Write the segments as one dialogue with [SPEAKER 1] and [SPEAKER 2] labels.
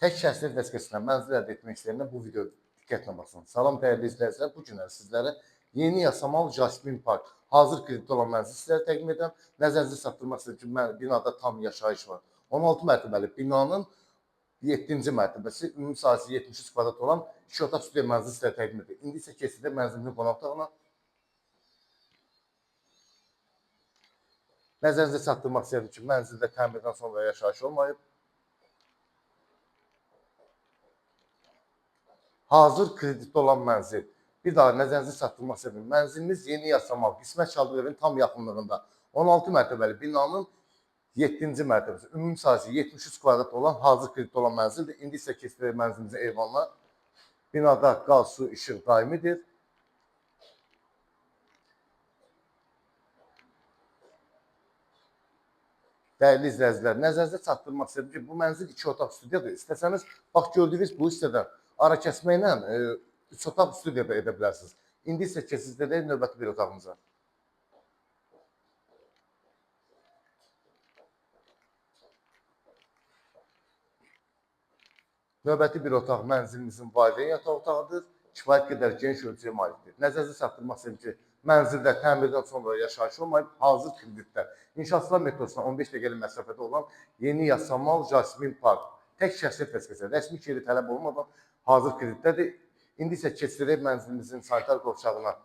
[SPEAKER 1] Tək şəxsiyyət vəsiqəsindən mənzil əldə etmək istəyənlər bu videoya diqqətlə baxsın. Salam dəyərli izləyicilər, bu günlər sizlərə yeni Yasamal Jasmin Park hazır kreditdə olan mənzil sizlərə təqdim edirəm. Nəzərinizə çatdırmaq istəyirəm ki, binada tam yaşayış var. 16 mərtəbəli binanın 7-ci mərtəbəsi, ümumi sahəsi 73 kvadrat olan 2 otaq studiya mənzil sizlərə təqdim edir. İndi isə keçirik mənzilimizin qonaq otağına. Nəzərinizə çatdırmaq istəyirəm ki, mənzildə təmirdən sonra yaşayış olmayıb. Hazır kreditdə olan mənzil. Bir daha nəzərinizə çatdırmaq istəyirəm. Mənzilimiz Yeni Yasamal, Qismət Şadlıq evinin tam yaxınlığında. 16 mərtəbəli binanın 7-ci mərtəbəsi. Ümumi sahəsi 73 kvadrat olan hazır kreditdə olan mənzildir. İndi isə keçirik mənzilimizin eyvanına. Binada qaz, su, işıq daimidir. Dəyərli izləyicilər, nəzərinizə çatdırmaq istəyirəm ki, bu mənzil 2 otaq studiyadır. İstəsəniz, bax gördüyünüz bu hissədən ara kəsməklə 3 otaq studiyada edə bilərsiniz. İndi isə keçirik növbəti bir otağımıza. Növbəti bir otaq mənzilimizin valideyn yataq otağıdır. Kifayət qədər geniş ölçüyə malikdir. Nəzərinizə çatdırmaq istəyirəm ki, mənzildə təmirdən sonra yaşayış olmayıb, hazır kreditdə. İnşaatçılar metrosuna 15 dəqiqəlik məsafədə olan Yeni Yasamal Jasmin Park. Tək şəxsiyyət vəsiqəsi, rəsmi keydi tələb olmadan hazır kreditdədir. İndi isə keçirik mənzilimizin sanitar qovşağına.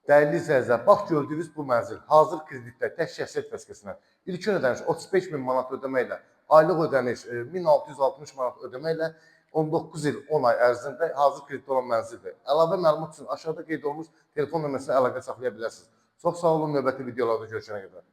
[SPEAKER 1] Dəyərli izləyicilər, bax gördüyünüz bu mənzil hazır kreditdə tək şəxsiyyət vəsiqəsindən ilkin ödəniş 35 min manat ödəməklə, aylıq ödəniş 1660 manat ödəməklə 19 il 10 ay ərzində hazır kreditdə olan mənzildir. Əlavə məlumat üçün aşağıda qeyd olunmuş telefon nömrəsinə əlaqə saxlaya bilərsiniz. Çox sağ olun, növbəti videolarda görüşənə qədər.